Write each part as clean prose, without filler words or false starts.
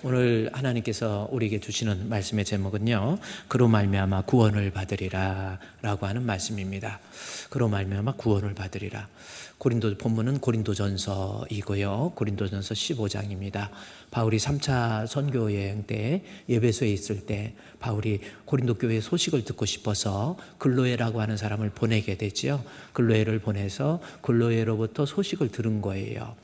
오늘 하나님께서 우리에게 주시는 말씀의 제목은요, 그로 말미암아 구원을 받으리라 라고 하는 말씀입니다. 그로 말미암아 구원을 받으리라. 본문은 고린도전서이고요, 고린도전서 15장입니다. 바울이 3차 선교 여행 때 에베소에 있을 때 바울이 고린도 교회 소식을 듣고 싶어서 글로에라고 하는 사람을 보내게 되죠. 글로에를 보내서 글로에로부터 소식을 들은 거예요.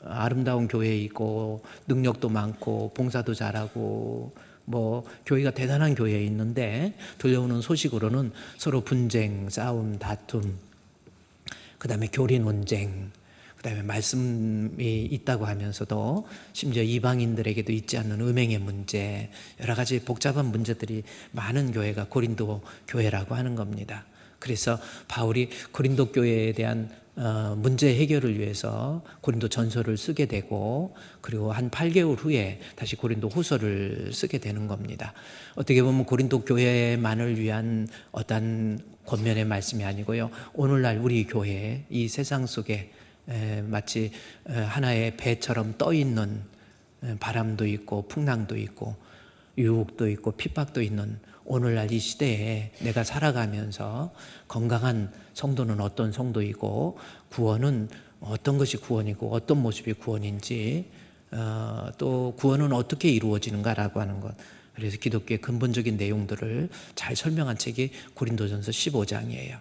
아름다운 교회이고 능력도 많고 봉사도 잘하고 교회가 대단한 교회에 있는데 들려오는 소식으로는 서로 분쟁, 싸움, 다툼, 그 다음에 교리 논쟁, 그 다음에 말씀이 있다고 하면서도 심지어 이방인들에게도 있지 않는 음행의 문제, 여러 가지 복잡한 문제들이 많은 교회가 고린도 교회라고 하는 겁니다. 그래서 바울이 고린도 교회에 대한 문제 해결을 위해서 고린도 전서를 쓰게 되고, 그리고 한 8개월 후에 다시 고린도 후서를 쓰게 되는 겁니다. 어떻게 보면 고린도 교회만을 위한 어떤 권면의 말씀이 아니고요, 오늘날 우리 교회, 이 세상 속에 마치 하나의 배처럼 떠 있는 바람도 있고 풍랑도 있고 유혹도 있고 핍박도 있는 오늘날 이 시대에 내가 살아가면서 건강한 성도는 어떤 성도이고 구원은 어떤 것이 구원이고 어떤 모습이 구원인지, 또 구원은 어떻게 이루어지는가라고 하는 것, 그래서 기독교의 근본적인 내용들을 잘 설명한 책이 고린도전서 15장이에요.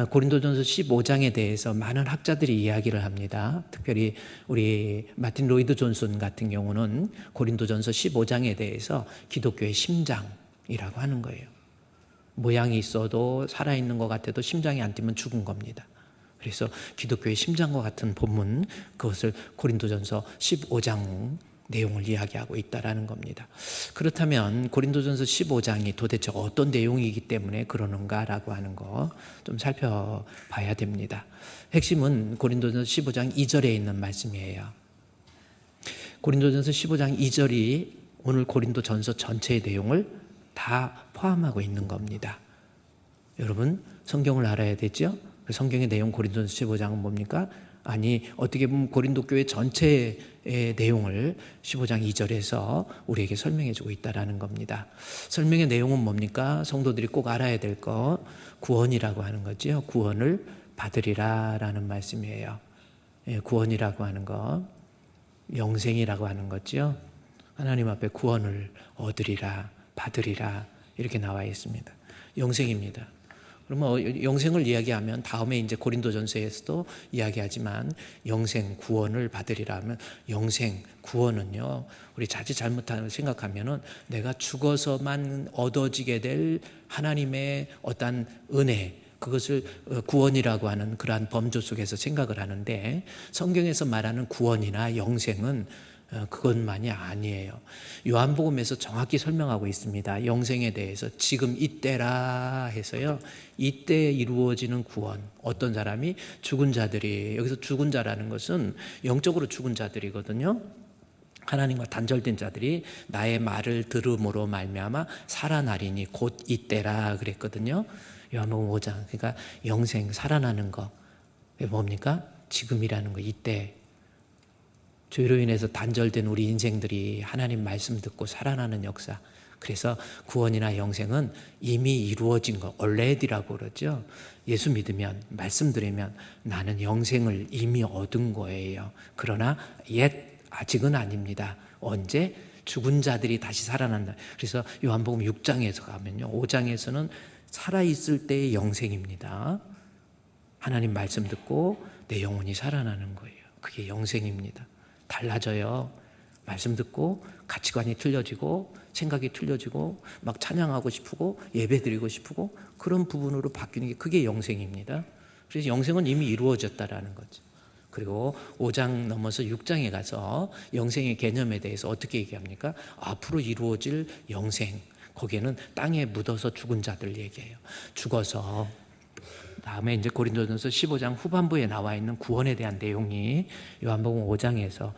고린도전서 15장에 대해서 많은 학자들이 이야기를 합니다. 특별히 우리 마틴 로이드 존슨 같은 경우는 고린도전서 15장에 대해서 기독교의 심장이라고 하는 거예요. 모양이 있어도 살아있는 것 같아도 심장이 안 뛰면 죽은 겁니다. 그래서 기독교의 심장과 같은 본문, 그것을 고린도전서 15장 내용을 이야기하고 있다라는 겁니다. 그렇다면 고린도전서 15장이 도대체 어떤 내용이기 때문에 그러는가라고 하는 거 좀 살펴봐야 됩니다. 핵심은 고린도전서 15장 2절에 있는 말씀이에요. 고린도전서 15장 2절이 오늘 고린도전서 전체의 내용을 다 포함하고 있는 겁니다. 여러분, 성경을 알아야 되죠? 성경의 내용 고린도전서 15장은 뭡니까? 아니, 어떻게 보면 고린도 교회 전체의 내용을 15장 2절에서 우리에게 설명해 주고 있다는 겁니다. 설명의 내용은 뭡니까? 성도들이 꼭 알아야 될 거, 구원이라고 하는 거죠. 구원을 받으리라 라는 말씀이에요. 구원이라고 하는 거, 영생이라고 하는 거죠. 하나님 앞에 구원을 얻으리라, 받으리라 이렇게 나와 있습니다. 영생입니다. 그러면 영생을 이야기하면 다음에 이제 고린도전서에서도 이야기하지만 영생, 구원을 받으리라 하면 영생, 구원은요, 우리 자칫 잘못하는 생각하면은 내가 죽어서만 얻어지게 될 하나님의 어떤 은혜, 그것을 구원이라고 하는 그러한 범주 속에서 생각을 하는데, 성경에서 말하는 구원이나 영생은 그것만이 아니에요. 요한복음에서 정확히 설명하고 있습니다. 영생에 대해서 지금 이때라 해서요, 이때 이루어지는 구원. 어떤 사람이 죽은 자들이, 여기서 죽은 자라는 것은 영적으로 죽은 자들이거든요. 하나님과 단절된 자들이 나의 말을 들음으로 말미암아 살아나리니 곧 이때라 그랬거든요. 요한복음 5장. 그러니까 영생, 살아나는 거, 그게 뭡니까? 지금이라는 거, 이때. 죄로 인해서 단절된 우리 인생들이 하나님 말씀 듣고 살아나는 역사. 그래서 구원이나 영생은 이미 이루어진 거, already라고 그러죠. 예수 믿으면, 말씀 들으면 나는 영생을 이미 얻은 거예요. 그러나 아직은 아닙니다. 언제? 죽은 자들이 다시 살아난다. 그래서 요한복음 6장에서 가면요, 5장에서는 살아있을 때의 영생입니다. 하나님 말씀 듣고 내 영혼이 살아나는 거예요. 그게 영생입니다. 달라져요. 말씀 듣고 가치관이 틀려지고 생각이 틀려지고 막 찬양하고 싶고 예배드리고 싶고 그런 부분으로 바뀌는 게, 그게 영생입니다. 그래서 영생은 이미 이루어졌다라는 거죠. 그리고 5장 넘어서 6장에 가서 영생의 개념에 대해서 어떻게 얘기합니까? 앞으로 이루어질 영생, 거기에는 땅에 묻어서 죽은 자들 얘기해요. 죽어서 다음에 이제 고린도전서 15장 후반부에 나와 있는 구원에 대한 내용이 요한복음 5장에서,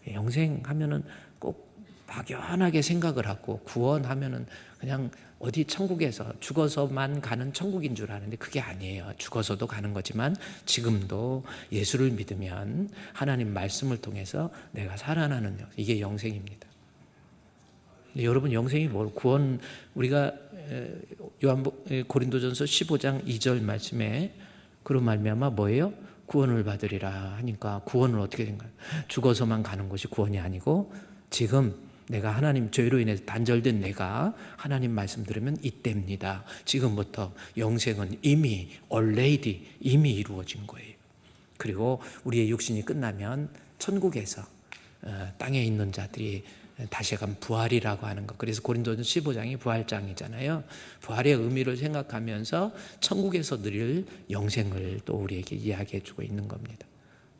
영생하면은 꼭 막연하게 생각을 하고 구원하면은 그냥 어디 천국에서 죽어서만 가는 천국인 줄 아는데 그게 아니에요. 죽어서도 가는 거지만 지금도 예수를 믿으면 하나님 말씀을 통해서 내가 살아나는, 이게 영생입니다. 여러분 영생이 뭘 구원 우리가 고린도전서 15장 2절 말씀에 그로 말미암아 뭐예요? 구원을 받으리라 하니까 구원은 어떻게 된 거예요? 죽어서만 가는 것이 구원이 아니고 지금 내가 하나님 죄로 인해서 단절된 내가 하나님 말씀 들으면 이때입니다. 지금부터 영생은 이미 already 이미 이루어진 거예요. 그리고 우리의 육신이 끝나면 천국에서 땅에 있는 자들이 다시 한번 부활이라고 하는 것. 그래서 고린도전 15장이 부활장이잖아요. 부활의 의미를 생각하면서 천국에서 누릴 영생을 또 우리에게 이야기해 주고 있는 겁니다.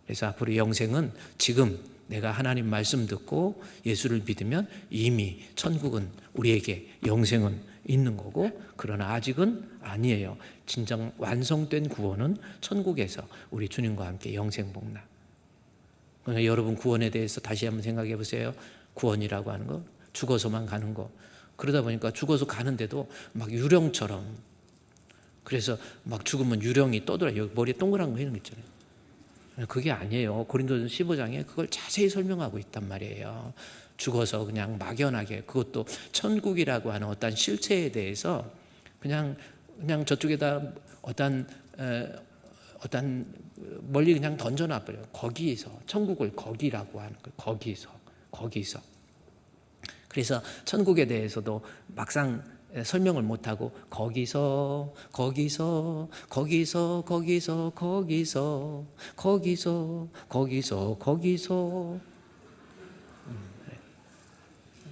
그래서 앞으로 영생은 지금 내가 하나님 말씀 듣고 예수를 믿으면 이미 천국은 우리에게 영생은 있는 거고, 그러나 아직은 아니에요. 진정 완성된 구원은 천국에서 우리 주님과 함께 영생 복락. 그러니까 여러분 구원에 대해서 다시 한번 생각해 보세요. 구원이라고 하는 거 죽어서만 가는 거. 그러다 보니까 죽어서 가는데도 막 유령처럼, 그래서 막 죽으면 유령이 떠돌아요. 여기 머리에 동그란 거 있는 거 있잖아요. 그게 아니에요. 고린도전 15장에 그걸 자세히 설명하고 있단 말이에요. 죽어서 그냥 막연하게, 그것도 천국이라고 하는 어떤 실체에 대해서 그냥 저쪽에다 어떤 멀리 그냥 던져놔버려요. 거기서 천국을 거기라고 하는 거예요. 거기서. 그래서 천국에 대해서도 막상 설명을 못하고 거기서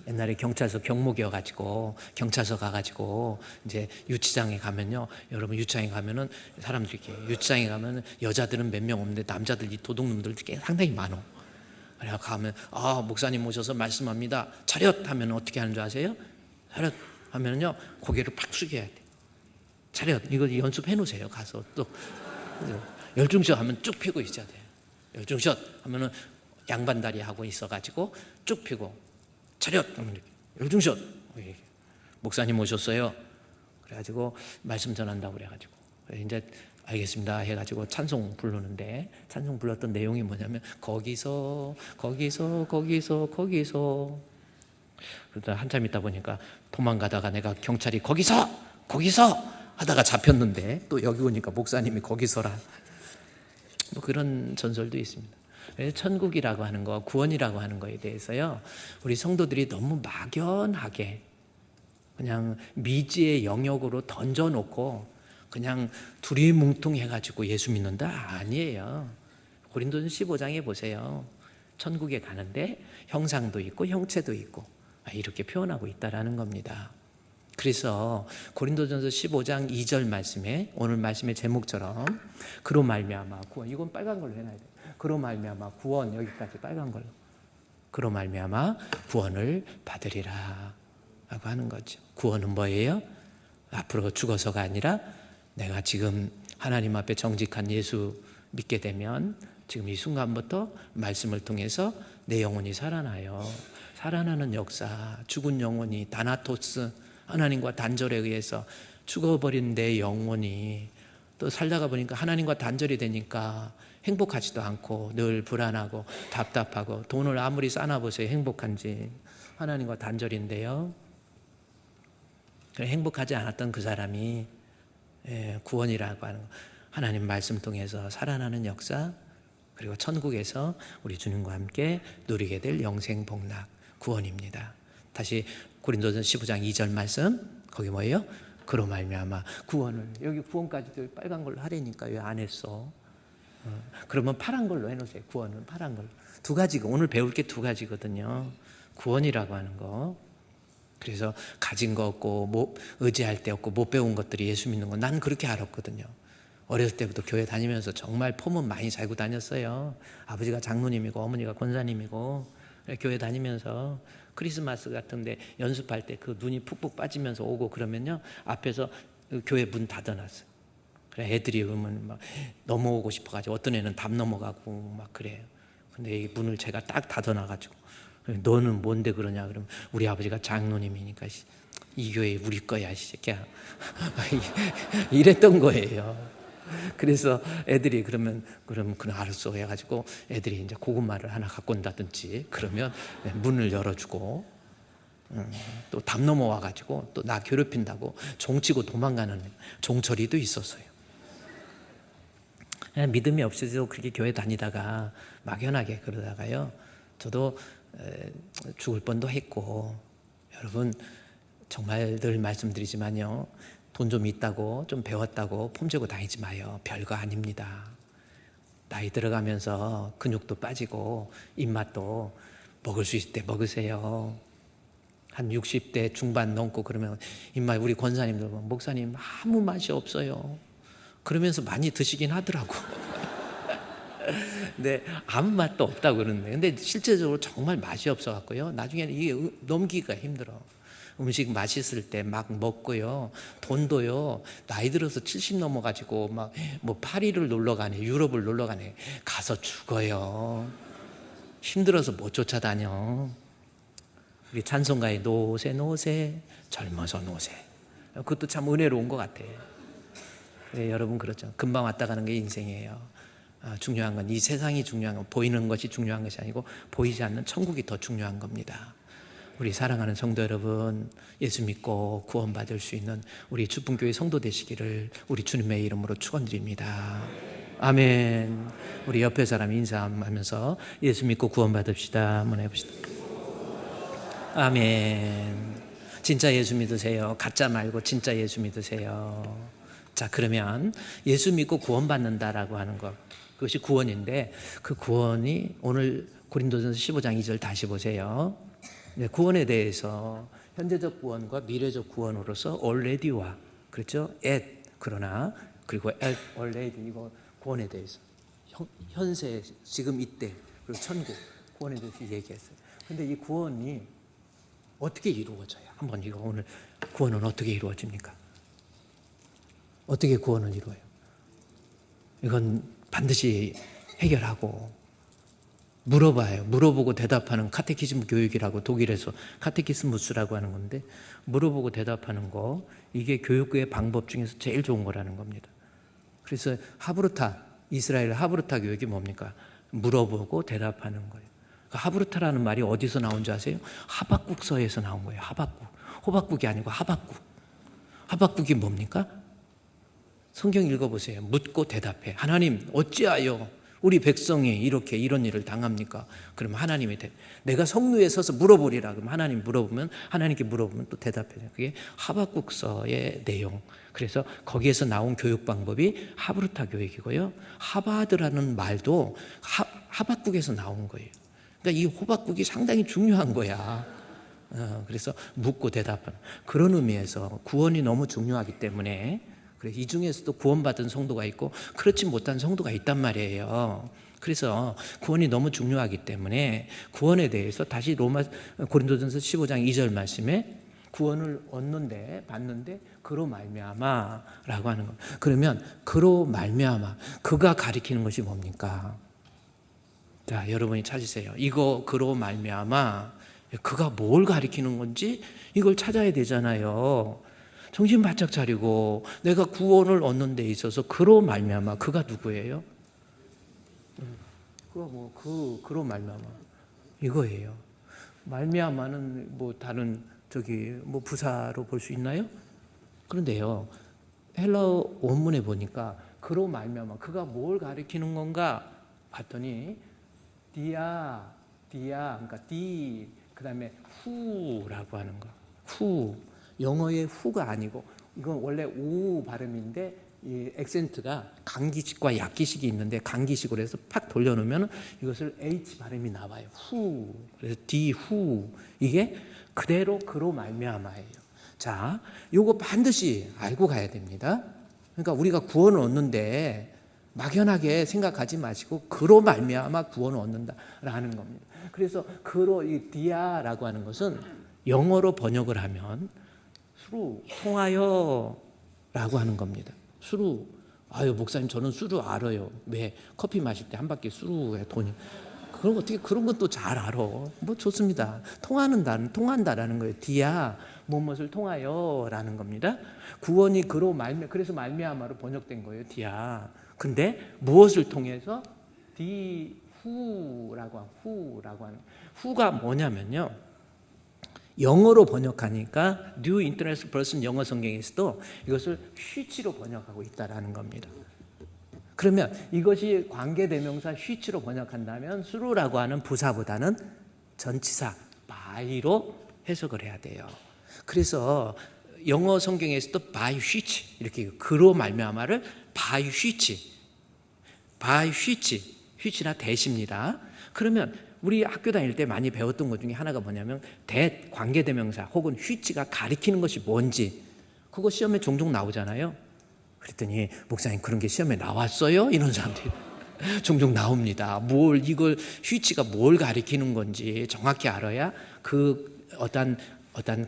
옛날에 경찰서 경무기여가지고 경찰서 가가지고 이제 유치장에 가면요, 여러분 유치장에 가면은 사람들이 이렇게 유치장에 가면은 여자들은 몇 명 없는데 남자들 이 도둑놈들 상당히 많어. 그래 가면 목사님 오셔서 말씀합니다. 차렷 하면 어떻게 하는 줄 아세요? 차렷 하면은요 고개를 팍 숙여야 돼. 차렷 이거 연습해 놓으세요. 가서 또 열중샷 하면 쭉 펴고 있어야 돼요. 열중샷 하면은 양반다리 하고 있어가지고 쭉 펴고 차렷 하면 이렇게 열중샷. 목사님 오셨어요. 그래가지고 말씀 전한다고 그래가지고 이제 알겠습니다 해가지고 찬송 부르는데, 찬송 불렀던 내용이 뭐냐면 거기서 그러다 한참 있다 보니까 도망가다가 내가 경찰이 거기서 하다가 잡혔는데 또 여기 오니까 목사님이 거기서라. 뭐 그런 전설도 있습니다. 천국이라고 하는 거, 구원이라고 하는 거에 대해서요, 우리 성도들이 너무 막연하게 그냥 미지의 영역으로 던져놓고 그냥 두리뭉퉁해가지고 예수 믿는다? 아니에요. 고린도전 15장에 보세요. 천국에 가는데 형상도 있고 형체도 있고 이렇게 표현하고 있다라는 겁니다. 그래서 고린도전서 15장 2절 말씀에, 오늘 말씀의 제목처럼 그로 말미암아 구원, 이건 빨간 걸로 해놔야 돼요. 그로 말미암아 구원, 여기까지 빨간 걸로. 그로 말미암아 구원을 받으리라 라고 하는 거죠. 구원은 뭐예요? 앞으로 죽어서가 아니라 내가 지금 하나님 앞에 정직한 예수 믿게 되면 지금 이 순간부터 말씀을 통해서 내 영혼이 살아나요. 살아나는 역사, 죽은 영혼이 다나토스, 하나님과 단절에 의해서 죽어버린 내 영혼이 또 살다가 보니까 하나님과 단절이 되니까 행복하지도 않고 늘 불안하고 답답하고, 돈을 아무리 쌓아보세요 행복한지. 하나님과 단절인데요, 행복하지 않았던 그 사람이 구원이라고 하는 하나님 말씀 통해서 살아나는 역사, 그리고 천국에서 우리 주님과 함께 누리게 될 영생 복락, 구원입니다. 다시 고린도전 15장 2절 말씀, 거기 뭐예요? 그로 말미암아 구원을, 여기 구원까지도 빨간 걸로 하라니까 왜 안 했어? 그러면 파란 걸로 해놓으세요. 구원은 파란 걸로. 두 가지가, 오늘 배울 게 두 가지거든요. 구원이라고 하는 거. 그래서 가진 거 없고 의지할 데 없고 못 배운 것들이 예수 믿는 거, 난 그렇게 알았거든요. 어렸을 때부터 교회 다니면서 정말 폼은 많이 살고 다녔어요. 아버지가 장로님이고 어머니가 권사님이고, 교회 다니면서 크리스마스 같은데 연습할 때 그 눈이 푹푹 빠지면서 오고 그러면요, 앞에서 교회 문 닫아놨어요. 그래 애들이 오면 막 넘어오고 싶어가지고 어떤 애는 담 넘어가고 막 그래요. 근데 이 문을 제가 딱 닫아놔가지고, 너는 뭔데 그러냐 그러면 우리 아버지가 장로님이니까 이 교회 우리 거야 이 새끼야 이랬던 거예요. 그래서 애들이 그럼 알았어 해가지고 애들이 이제 고구마를 하나 갖고 온다든지 그러면 문을 열어주고, 또 담 넘어와가지고 또 나 괴롭힌다고 종치고 도망가는 종처리도 있었어요. 믿음이 없어서 그렇게 교회 다니다가 막연하게 그러다가요, 저도 죽을 뻔도 했고, 여러분 정말 늘 말씀드리지만요, 돈 좀 있다고 좀 배웠다고 폼재고 다니지 마요. 별거 아닙니다. 나이 들어가면서 근육도 빠지고 입맛도 먹을 수 있을 때 먹으세요. 한 60대 중반 넘고 그러면 입맛, 우리 권사님들 보면 목사님 아무 맛이 없어요. 그러면서 많이 드시긴 하더라고. 근데 아무 맛도 없다고 그러는데, 근데 실제적으로 정말 맛이 없어갖고요, 나중에는 이게 넘기기가 힘들어. 음식 맛있을 때 막 먹고요, 돈도요, 나이 들어서 70 넘어가지고 막 뭐 파리를 놀러 가네, 유럽을 놀러 가네, 가서 죽어요. 힘들어서 못 쫓아다녀. 우리 찬송가의 노세 노세 젊어서 노세, 그것도 참 은혜로운 것 같아. 네, 여러분 그렇죠. 금방 왔다 가는 게 인생이에요. 중요한 건, 이 세상이 중요한 건 보이는 것이 중요한 것이 아니고 보이지 않는 천국이 더 중요한 겁니다. 우리 사랑하는 성도 여러분, 예수 믿고 구원받을 수 있는 우리 주품교회 성도 되시기를 우리 주님의 이름으로 축원드립니다. 아멘. 우리 옆에 사람 인사하면서 예수 믿고 구원받읍시다 한번 해봅시다. 아멘. 진짜 예수 믿으세요. 가짜 말고 진짜 예수 믿으세요. 자, 그러면 예수 믿고 구원받는다라고 하는 것, 그것이 구원인데, 그 구원이 오늘 고린도전서 15장 2절 다시 보세요. 네, 구원에 대해서 현재적 구원과 미래적 구원으로서 already와, 그렇죠? at, 그러나, 그리고 at, already, 이거 구원에 대해서 현세, 지금 이때, 그리고 천국, 구원에 대해서 얘기했어요. 근데 이 구원이 어떻게 이루어져요? 한번 이거 오늘 구원은 어떻게 이루어집니까? 어떻게 구원을 이루어요? 이건 반드시 해결하고 물어봐요. 물어보고 대답하는 카테키즘 교육이라고, 독일에서 카테키스무스라고 하는 건데, 물어보고 대답하는 거, 이게 교육의 방법 중에서 제일 좋은 거라는 겁니다. 그래서 하브르타, 이스라엘 하브르타 교육이 뭡니까? 물어보고 대답하는 거예요. 하브르타라는 말이 어디서 나온 줄 아세요? 하박국서에서 나온 거예요. 하박국. 호박국이 아니고 하박국. 하박국이 뭡니까? 성경 읽어보세요. 묻고 대답해. 하나님, 어찌하여 우리 백성이 이렇게 이런 일을 당합니까? 그럼 하나님이 내가 성루에 서서 물어보리라. 그럼 하나님 물어보면, 하나님께 물어보면 또 대답해요. 그게 하박국서의 내용. 그래서 거기에서 나온 교육 방법이 하브르타 교육이고요. 하바드라는 말도 하박국에서 나온 거예요. 그러니까 이 호박국이 상당히 중요한 거야. 그래서 묻고 대답하는 그런 의미에서 구원이 너무 중요하기 때문에, 그래서 이 중에서도 구원받은 성도가 있고 그렇지 못한 성도가 있단 말이에요. 그래서 구원이 너무 중요하기 때문에 구원에 대해서 다시 고린도전서 15장 2절 말씀에 구원을 얻는데, 받는데 그로 말미암아라고 하는 겁니다. 그러면 그로 말미암아, 그가 가리키는 것이 뭡니까? 자, 여러분이 찾으세요. 이거 그로 말미암아, 그가 뭘 가리키는 건지 이걸 찾아야 되잖아요. 정신 바짝 차리고, 내가 구원을 얻는 데 있어서 그로 말미암아, 그가 누구예요? 그가 그로 말미암아 이거예요. 말미암아는 뭐 다른 뭐 부사로 볼 수 있나요? 그런데요, 헬라어 원문에 보니까 그로 말미암아, 그가 뭘 가리키는 건가 봤더니 그러니까 그다음에 후라고 하는 거. 후, 영어의 후가 아니고, 이건 원래 우 발음인데 이 액센트가 강기식과 약기식이 있는데, 강기식으로 해서 팍 돌려놓으면 이것을 H 발음이 나와요. 후. 그래서 후. 이게 그대로 그로 말미암아예요. 자, 요거 반드시 알고 가야 됩니다. 그러니까 우리가 구원을 얻는데 막연하게 생각하지 마시고 그로 말미암아 구원을 얻는다라는 겁니다. 그래서 그로, 이 디아라고 하는 것은 영어로 번역을 하면 수루, 통하여 라고 하는 겁니다. 수루. 아유, 목사님, 저는 수루 알아요. 왜? 커피 마실 때 한 바퀴 수루에 돈이. 그럼 어떻게 그런 것도 잘 알아? 뭐 좋습니다. 통한다라는 거예요. 디아, 무엇을 통하여라는 겁니다. 구원이 그로 그래서 말미암아로 번역된 거예요. 디아. 근데 무엇을 통해서? 후라고 하는. 후가 뭐냐면요, 영어로 번역하니까 New International Version 영어 성경에서도 이것을 which로 번역하고 있다라는 겁니다. 그러면 이것이 관계대명사 which로 번역한다면 through라고 하는 부사보다는 전치사 by로 해석을 해야 돼요. 그래서 영어 성경에서도 by which 이렇게 그로 말미암아를 by which which나 that입니다. 그러면 우리 학교 다닐 때 많이 배웠던 것 중에 하나가 뭐냐면 that 관계대명사 혹은 which가 가리키는 것이 뭔지 그거 시험에 종종 나오잖아요. 그랬더니 목사님 그런 게 시험에 나왔어요? 이런 사람들이 종종 나옵니다. 이걸 which가 뭘 가리키는 건지 정확히 알아야 그 어떤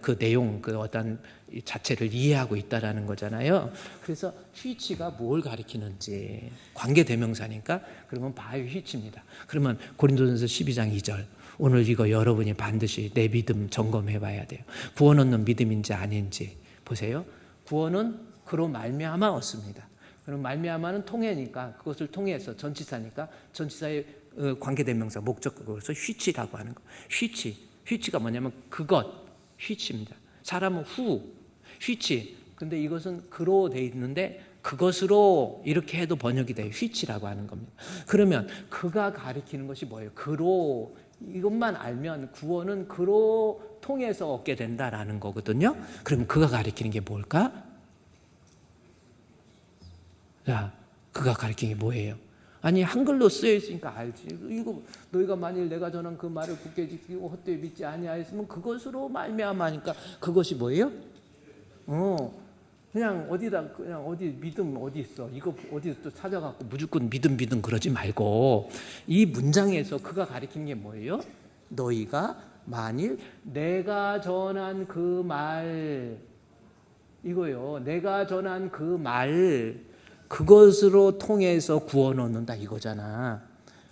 그 내용, 그 어떤 자체를 이해하고 있다라는 거잖아요. 그래서 which가 뭘 가리키는지 관계대명사니까 그러면 by which입니다. 그러면 고린도전서 12장 2절 오늘 이거 여러분이 반드시 내 믿음 점검해 봐야 돼요. 구원 얻는 믿음인지 아닌지 보세요. 구원은 그로 말미암아 얻습니다. 그럼 말미암아는 통해니까 그것을 통해서 전치사니까 전치사의 관계대명사 목적어로서 which라고 하는 거. which가 뭐냐면 그것 which입니다. 사람은 which. 근데 이것은 그로 돼 있는데 그것으로 이렇게 해도 번역이 돼요. which라고 하는 겁니다. 그러면 그가 가리키는 것이 뭐예요? 그로 이것만 알면 구원은 그로 통해서 얻게 된다라는 거거든요. 그럼 그가 가리키는 게 뭘까? 자, 그가 가리키는 게 뭐예요? 아니 한글로 쓰여 있으니까 알지. 이거 너희가 만일 내가 전한 그 말을 굳게 지키고 헛되이 믿지 아니하였으면 그것으로 말미암아니까 그것이 뭐예요? 그냥 어디 믿음 어디 있어? 이거 어디 또 찾아갖고 무조건 믿음 그러지 말고 이 문장에서 그가 가리키는 게 뭐예요? 너희가 만일 내가 전한 그 말 이거요. 내가 전한 그 말 그것으로 통해서 구원 얻는다 이거잖아.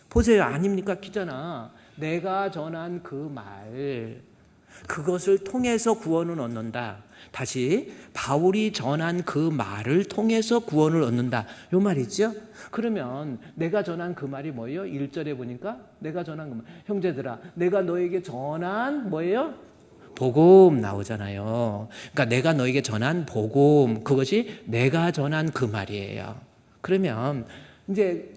보세요. 아닙니까? 기잖아. 내가 전한 그 말 그것을 통해서 구원을 얻는다. 다시 바울이 전한 그 말을 통해서 구원을 얻는다. 요 말이죠. 그러면 내가 전한 그 말이 뭐예요? 1절에 보니까 내가 전한 그 말. 형제들아 내가 너에게 전한 뭐예요? 복음 나오잖아요. 그러니까 내가 너에게 전한 복음 그것이 내가 전한 그 말이에요. 그러면 이제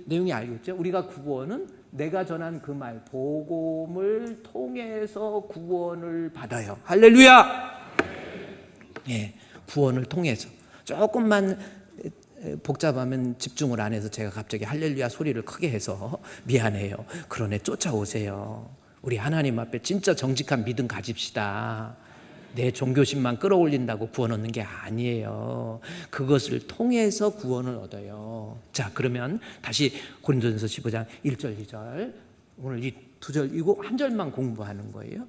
내용이 알겠죠? 우리가 구원은 내가 전한 그 말 복음을 통해서 구원을 받아요. 할렐루야. 예, 구원을 통해서 조금만 복잡하면 집중을 안 해서 제가 갑자기 할렐루야 소리를 크게 해서 미안해요. 그러네 쫓아오세요. 우리 하나님 앞에 진짜 정직한 믿음 가집시다. 내 종교심만 끌어올린다고 구원 얻는 게 아니에요. 그것을 통해서 구원을 얻어요. 자, 그러면 다시 고린도전서 15장 1절 2절 오늘 이 두 절 이거 한 절만 공부하는 거예요.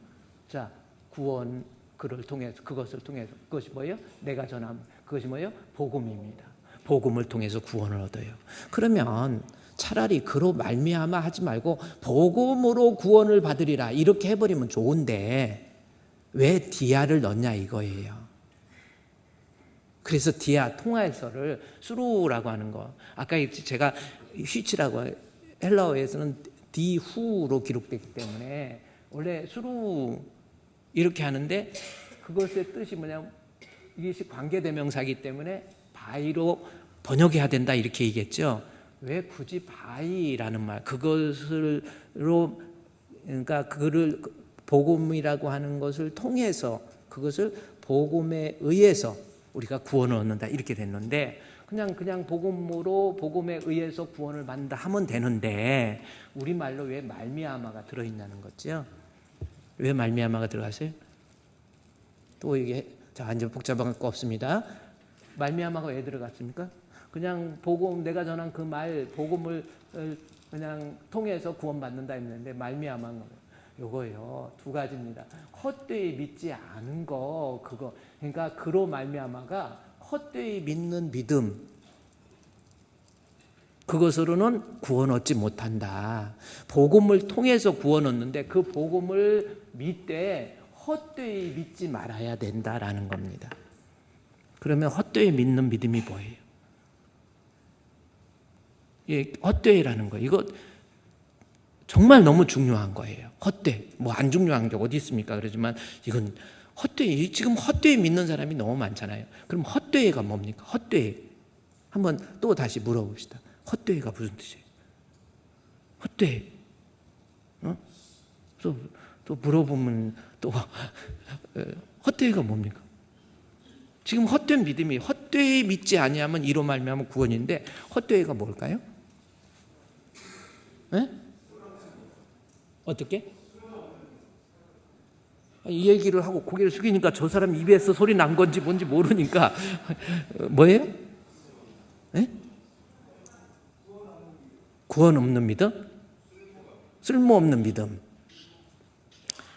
자, 구원 그를 통해서 그것을 통해서 그것이 뭐예요? 내가 전함 그것이 뭐예요? 복음입니다. 복음을 통해서 구원을 얻어요. 그러면 차라리 그로 말미암아 하지 말고 복음으로 구원을 받으리라 이렇게 해버리면 좋은데 왜 디아를 넣냐 이거예요. 그래서 디아 통화해서를 수루라고 하는 거 아까 제가 휘치라고 헬라어에서는 디후로 기록되기 때문에 원래 수루 이렇게 하는데 그것의 뜻이 뭐냐면 이것이 관계대명사이기 때문에 바이로 번역해야 된다 이렇게 얘기했죠. 왜 굳이 바이라는 말 그것으로 그러니까 그를 복음이라고 하는 것을 통해서 그것을 복음에 의해서 우리가 구원을 얻는다 이렇게 됐는데 그냥 복음으로 복음에 의해서 구원을 받는다 하면 되는데 우리말로 왜 말미암아가 들어있냐는 거죠. 왜 말미암아가 들어가세요? 또 이게 자 이제 복잡한 거 없습니다. 말미암아가 왜 들어갔습니까? 그냥 복음 내가 전한 그 말 복음을 그냥 통해서 구원받는다 했는데 말미암아는 요거요 두 가지입니다. 헛되이 믿지 않은 거 그거 그러니까 그로 말미암아가 헛되이 믿는 믿음 그것으로는 구원 얻지 못한다. 복음을 통해서 구원 얻는데 그 복음을 믿되 헛되이 믿지 말아야 된다라는 겁니다. 그러면 헛되이 믿는 믿음이 뭐예요? 예, 헛되이라는 거. 이거 정말 너무 중요한 거예요. 헛되이. 뭐 안 중요한 게 어디 있습니까? 그러지만 이건 헛되이. 지금 헛되이 믿는 사람이 너무 많잖아요. 그럼 헛되이가 뭡니까? 헛되이. 한번 또 다시 물어봅시다. 헛되이가 무슨 뜻이에요? 헛되이. 또 물어보면 또 헛되이가 뭡니까? 지금 헛된 믿음이 헛되이 믿지 아니하면 이로 말미암아 구원인데 헛되이가 뭘까요? 네? 어떻게? 이 얘기를 하고 고개를 숙이니까 저 사람 입에서 소리 난 건지 뭔지 모르니까 뭐예요? 네? 구원 없는 믿음? 쓸모없는 믿음.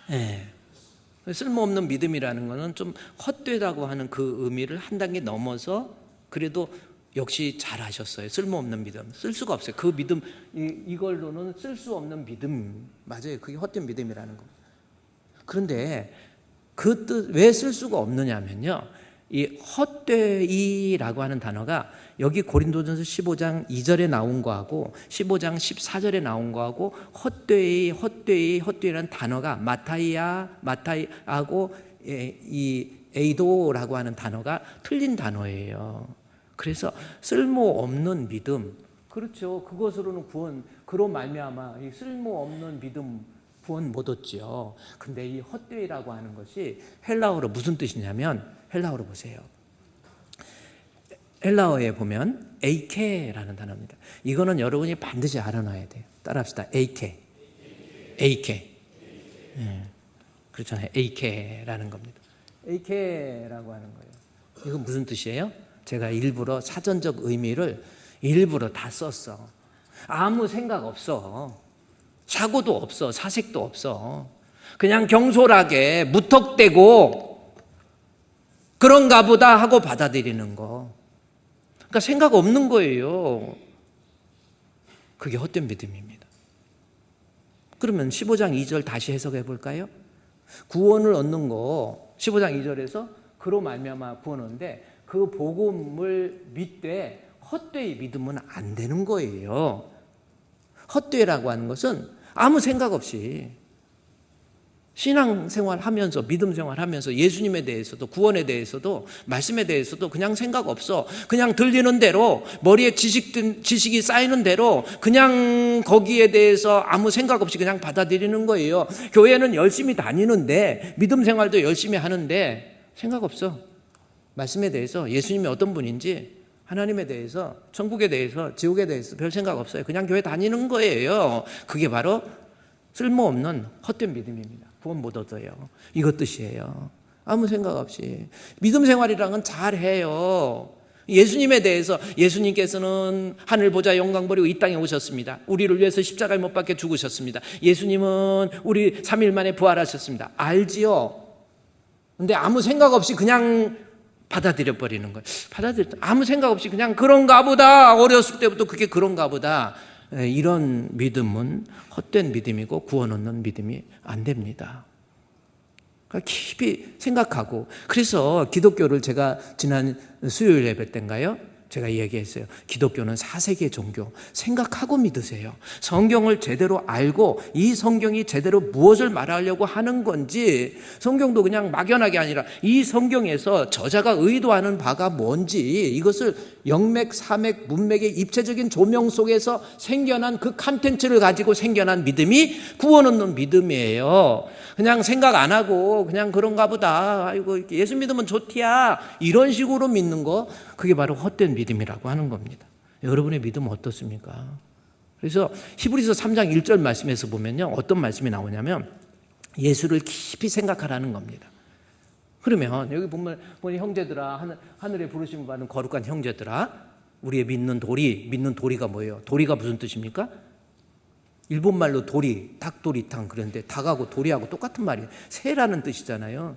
네. 쓸모없는 믿음이라는 것은 좀 헛되다고 하는 그 의미를 한 단계 넘어서 그래도 역시 잘하셨어요. 쓸모없는 믿음. 쓸 수가 없어요. 그 믿음, 이걸로는 쓸 수 없는 믿음. 맞아요. 그게 헛된 믿음이라는 겁니다. 그런데 그 뜻, 왜 쓸 수가 없느냐면요. 이 헛되이라고 하는 단어가 여기 고린도전서 15장 2절에 나온 거하고 15장 14절에 나온 거하고 헛되이라는 단어가 마타이하고 이 에이도라고 하는 단어가 틀린 단어예요. 그래서 쓸모없는 믿음, 그렇죠. 그것으로는 구원, 그로 말미암아 이 쓸모없는 믿음 구원 못 얻지요. 근데 이 헛되이라고 하는 것이 헬라어로 무슨 뜻이냐면, 헬라어로 보세요. 헬라어에 보면 에이케라는 단어입니다. 이거는 여러분이 반드시 알아놔야 돼요. 따라합시다. 에이케. 그렇잖아요. 에이케라는 겁니다. 에이케라고 하는 거예요. 이건 무슨 뜻이에요? 제가 일부러 사전적 의미를 일부러 다 썼어. 아무 생각 없어. 사고도 없어. 사색도 없어. 그냥 경솔하게 무턱대고 그런가 보다 하고 받아들이는 거. 그러니까 생각 없는 거예요. 그게 헛된 믿음입니다. 그러면 15장 2절 다시 해석해 볼까요? 구원을 얻는 거 15장 2절에서 그로 말미암아 구원을 얻는데 그 복음을 믿되 헛되이 믿으면 안 되는 거예요. 헛되이라고 하는 것은 아무 생각 없이 신앙생활하면서 믿음 생활하면서 예수님에 대해서도 구원에 대해서도 말씀에 대해서도 그냥 생각 없어. 그냥 들리는 대로 머리에 지식이 쌓이는 대로 그냥 거기에 대해서 아무 생각 없이 그냥 받아들이는 거예요. 교회는 열심히 다니는데 믿음 생활도 열심히 하는데 생각 없어. 말씀에 대해서 예수님이 어떤 분인지 하나님에 대해서 천국에 대해서 지옥에 대해서 별 생각 없어요. 그냥 교회 다니는 거예요. 그게 바로 쓸모없는 헛된 믿음입니다. 구원 못 얻어요. 이것 뜻이에요. 아무 생각 없이. 믿음 생활이라는 건 잘해요. 예수님에 대해서 예수님께서는 하늘 보좌 영광 버리고 이 땅에 오셨습니다. 우리를 위해서 십자가에 못 박혀 죽으셨습니다. 예수님은 우리 3일 만에 부활하셨습니다. 알지요? 근데 아무 생각 없이 그냥 받아들여 버리는 거예요. 아무 생각 없이 그냥 그런가 보다. 어렸을 때부터 그게 그런가 보다. 이런 믿음은 헛된 믿음이고 구원 얻는 믿음이 안 됩니다. 그러니까 깊이 생각하고, 그래서 기독교를 제가 지난 수요일 예배 때인가요? 제가 얘기했어요. 기독교는 4세기의 종교. 생각하고 믿으세요. 성경을 제대로 알고 이 성경이 제대로 무엇을 말하려고 하는 건지, 성경도 그냥 막연하게 아니라 이 성경에서 저자가 의도하는 바가 뭔지, 이것을 영맥, 사맥, 문맥의 입체적인 조명 속에서 생겨난 그 컨텐츠를 가지고 생겨난 믿음이 구원 얻는 믿음이에요. 그냥 생각 안 하고 그냥 그런가 보다, 아이고 예수 믿으면 좋디야, 이런 식으로 믿는 거, 그게 바로 헛된 믿음이라고 하는 겁니다. 여러분의 믿음은 어떻습니까? 그래서 히브리서 3장 1절 말씀에서 보면요, 어떤 말씀이 나오냐면 예수를 깊이 생각하라는 겁니다. 그러면 여기 보면 형제들아, 하늘에 부르심을 받은 거룩한 형제들아, 우리의 믿는 도리가 뭐예요? 도리가 무슨 뜻입니까? 일본말로 도리, 닭도리탕, 그런데 닭하고 도리하고 똑같은 말이에요. 새라는 뜻이잖아요.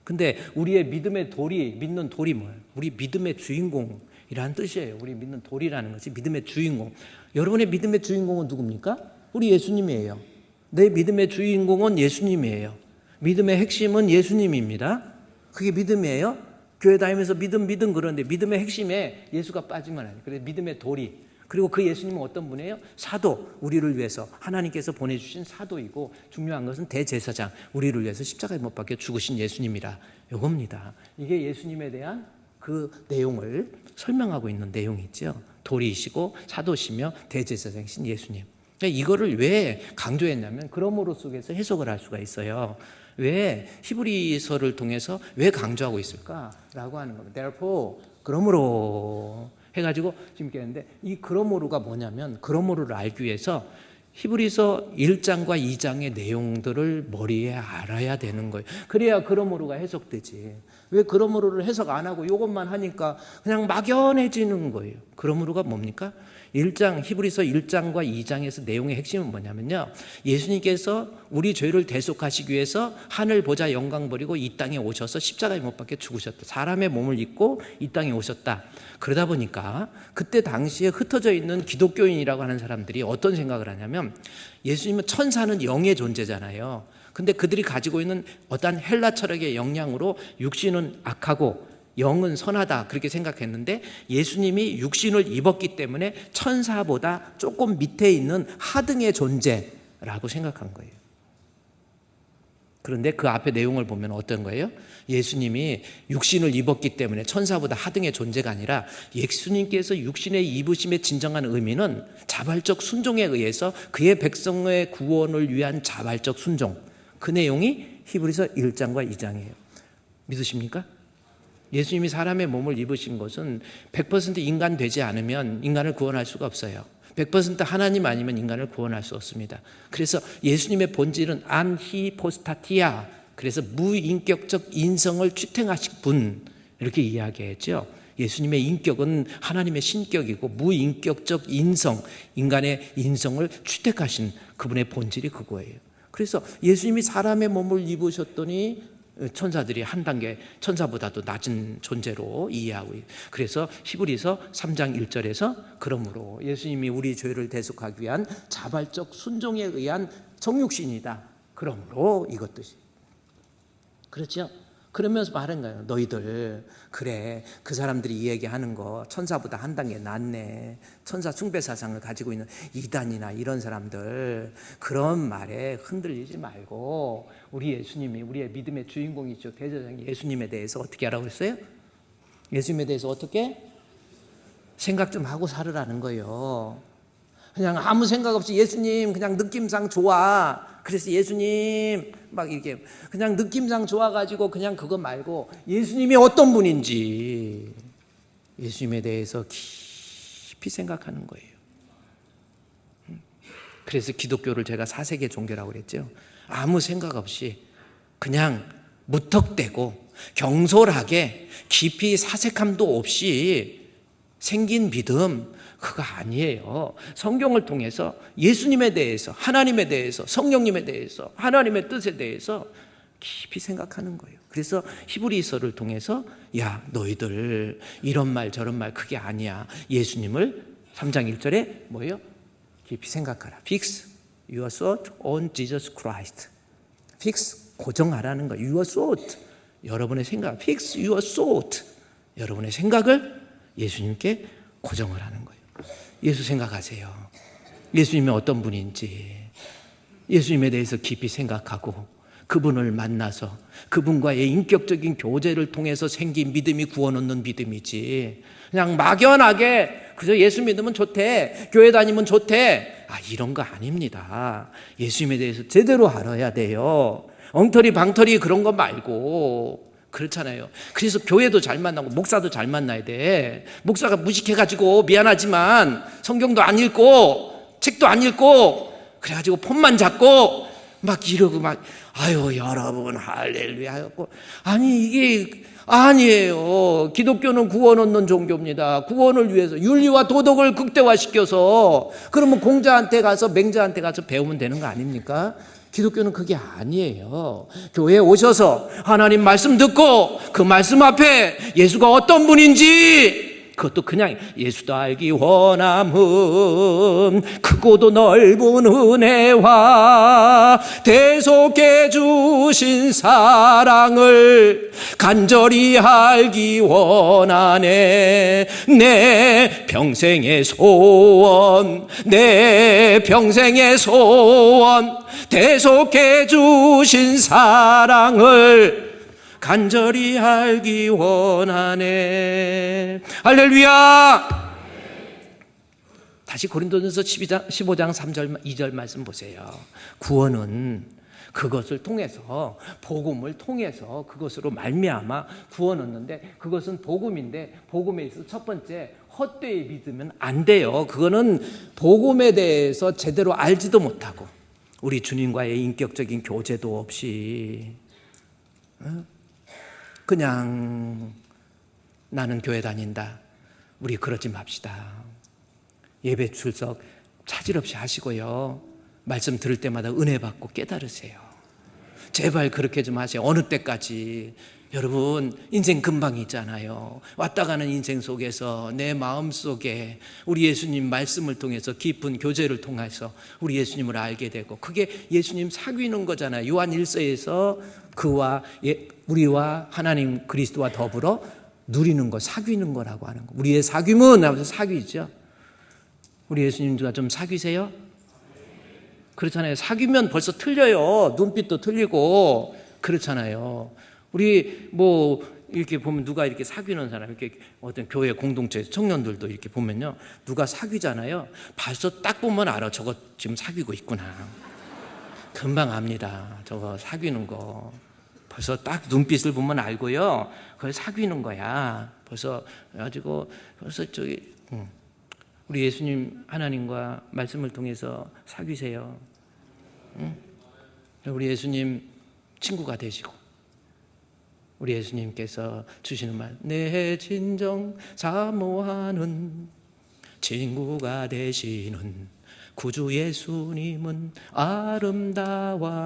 근데 우리의 믿음의 도리, 믿는 도리 뭐예요? 우리 믿음의 주인공이라는 뜻이에요. 우리 믿는 도리라는 것이 믿음의 주인공. 여러분의 믿음의 주인공은 누굽니까? 우리 예수님이에요. 내 믿음의 주인공은 예수님이에요. 믿음의 핵심은 예수님입니다. 그게 믿음이에요. 교회 다니면서 믿음 그러는데 믿음의 핵심에 예수가 빠지면 안 돼요. 그래서 믿음의 도리. 그리고 그 예수님은 어떤 분이에요? 사도, 우리를 위해서 하나님께서 보내주신 사도이고, 중요한 것은 대제사장, 우리를 위해서 십자가에 못 박혀 죽으신 예수님이라, 이겁니다. 이게 예수님에 대한 그 내용을 설명하고 있는 내용이죠. 도리이시고 사도시며 대제사장이신 예수님. 그러니까 이거를 왜 강조했냐면 그러므로 속에서 해석을 할 수가 있어요. 왜 히브리서를 통해서 왜 강조하고 있을까라고 하는 겁니다. Therefore, 그러므로 해가지고 지금 했는데, 이 그러므로가 뭐냐면, 그러므로를 알기 위해서 히브리서 1장과 2장의 내용들을 머리에 알아야 되는 거예요. 그래야 그러므로가 해석되지. 왜 그러므로를 해석 안 하고 이것만 하니까 그냥 막연해지는 거예요. 그러므로가 뭡니까? 히브리서 1장과 2장에서 내용의 핵심은 뭐냐면요, 예수님께서 우리 죄를 대속하시기 위해서 하늘 보좌 영광 버리고 이 땅에 오셔서 십자가에 못 박혀 죽으셨다. 사람의 몸을 입고 이 땅에 오셨다. 그러다 보니까 그때 당시에 흩어져 있는 기독교인이라고 하는 사람들이 어떤 생각을 하냐면, 예수님은 천사는 영의 존재잖아요. 근데 그들이 가지고 있는 어떤 헬라 철학의 영향으로 육신은 악하고 영은 선하다, 그렇게 생각했는데, 예수님이 육신을 입었기 때문에 천사보다 조금 밑에 있는 하등의 존재라고 생각한 거예요. 그런데 그 앞에 내용을 보면 어떤 거예요? 예수님이 육신을 입었기 때문에 천사보다 하등의 존재가 아니라, 예수님께서 육신의 입으심의 진정한 의미는 자발적 순종에 의해서 그의 백성의 구원을 위한 자발적 순종, 그 내용이 히브리서 1장과 2장이에요. 믿으십니까? 예수님이 사람의 몸을 입으신 것은 100% 인간 되지 않으면 인간을 구원할 수가 없어요. 100% 하나님 아니면 인간을 구원할 수 없습니다. 그래서 예수님의 본질은 안히포스타티아, 그래서 무인격적 인성을 추탱하신 분, 이렇게 이야기했죠. 예수님의 인격은 하나님의 신격이고, 무인격적 인성, 인간의 인성을 추택하신 그분의 본질이 그거예요. 그래서 예수님이 사람의 몸을 입으셨더니 천사들이 한 단계 천사보다도 낮은 존재로 이해하고 있어요. 그래서 히브리서 3장 1절에서 그러므로 예수님이 우리 죄를 대속하기 위한 자발적 순종에 의한 정육신이다. 그러므로 이것 뜻이. 그렇죠? 그러면서 말한 거예요. 너희들, 그래, 그 사람들이 이 얘기하는 거 천사보다 한 단계 낫네. 천사 숭배 사상을 가지고 있는 이단이나 이런 사람들, 그런 말에 흔들리지 말고, 우리 예수님이 우리의 믿음의 주인공이죠. 대제사장 예수님에 대해서 어떻게 하라고 했어요? 예수님에 대해서 어떻게? 생각 좀 하고 살으라는 거예요. 그냥 아무 생각 없이 예수님 그냥 느낌상 좋아, 그래서 예수님 막 이렇게 그냥 느낌상 좋아가지고 그냥 그거 말고, 예수님이 어떤 분인지 예수님에 대해서 깊이 생각하는 거예요. 그래서 기독교를 제가 4세계 종교라고 그랬죠. 아무 생각 없이 그냥 무턱대고 경솔하게 깊이 사색함도 없이 생긴 믿음, 그거 아니에요. 성경을 통해서 예수님에 대해서, 하나님에 대해서, 성령님에 대해서, 하나님의 뜻에 대해서 깊이 생각하는 거예요. 그래서 히브리서를 통해서, 야, 너희들 이런 말 저런 말 그게 아니야. 예수님을 3장 1절에 뭐예요? 깊이 생각하라. Fix your thought on Jesus Christ. Fix, 고정하라는 거예요. Your thought, 여러분의 생각. Fix your thought, 여러분의 생각을 예수님께 고정을 하는 거예요. 예수 생각하세요. 예수님이 어떤 분인지 예수님에 대해서 깊이 생각하고, 그분을 만나서 그분과의 인격적인 교제를 통해서 생긴 믿음이 구원 얻는 믿음이지, 그냥 막연하게 그저 예수 믿으면 좋대, 교회 다니면 좋대, 이런 거 아닙니다. 예수님에 대해서 제대로 알아야 돼요. 엉터리 방터리 그런 거 말고. 그렇잖아요. 그래서 교회도 잘 만나고 목사도 잘 만나야 돼. 목사가 무식해가지고 미안하지만 성경도 안 읽고 책도 안 읽고 그래가지고 폰만 잡고 막 이러고 막 아유 여러분 할렐루야 하고, 아니 이게 아니에요. 기독교는 구원 얻는 종교입니다. 구원을 위해서 윤리와 도덕을 극대화시켜서 그러면 공자한테 가서 맹자한테 가서 배우면 되는 거 아닙니까? 기독교는 그게 아니에요. 교회에 오셔서 하나님 말씀 듣고 그 말씀 앞에 예수가 어떤 분인지, 그것도 그냥 예수도 알기 원함은 크고도 넓은 은혜와 대속해 주신 사랑을 간절히 알기 원하네. 내 평생의 소원, 내 평생의 소원, 대속해 주신 사랑을 간절히 알기 원하네. 할렐루야. 다시 고린도전서 15장 3절 2절 말씀 보세요. 구원은 그것을 통해서, 복음을 통해서 그것으로 말미암아 구원 얻는데, 그것은 복음인데, 복음에 있어서 첫 번째 헛되이 믿으면 안 돼요. 그거는 복음에 대해서 제대로 알지도 못하고 우리 주님과의 인격적인 교제도 없이 그냥 나는 교회 다닌다. 우리 그러지 맙시다. 예배 출석 차질 없이 하시고요. 말씀 들을 때마다 은혜 받고 깨달으세요. 제발 그렇게 좀 하세요. 어느 때까지. 여러분, 인생 금방 있잖아요. 왔다 가는 인생 속에서 내 마음 속에 우리 예수님 말씀을 통해서, 깊은 교제를 통해서 우리 예수님을 알게 되고, 그게 예수님 사귀는 거잖아요. 요한 1서에서 그와 우리와 하나님 그리스도와 더불어 누리는 거, 사귀는 거라고 하는 거. 우리의 사귐은 하면서 사귀죠. 우리 예수님과 좀 사귀세요? 그렇잖아요. 사귀면 벌써 틀려요. 눈빛도 틀리고 그렇잖아요. 우리 뭐 이렇게 보면 누가 이렇게 사귀는 사람, 이렇게 어떤 교회 공동체 청년들도 이렇게 보면요, 누가 사귀잖아요. 벌써 딱 보면 알아. 저거 지금 사귀고 있구나. 금방 압니다. 저거 사귀는 거. 벌써 딱 눈빛을 보면 알고요. 그걸 사귀는 거야. 벌써 가지고 벌써 저기 우리 예수님 하나님과 말씀을 통해서 사귀세요. 우리 예수님 친구가 되시고, 우리 예수님께서 주시는 말, 내 진정 사모하는 친구가 되시는 구주 예수님은 아름다워라.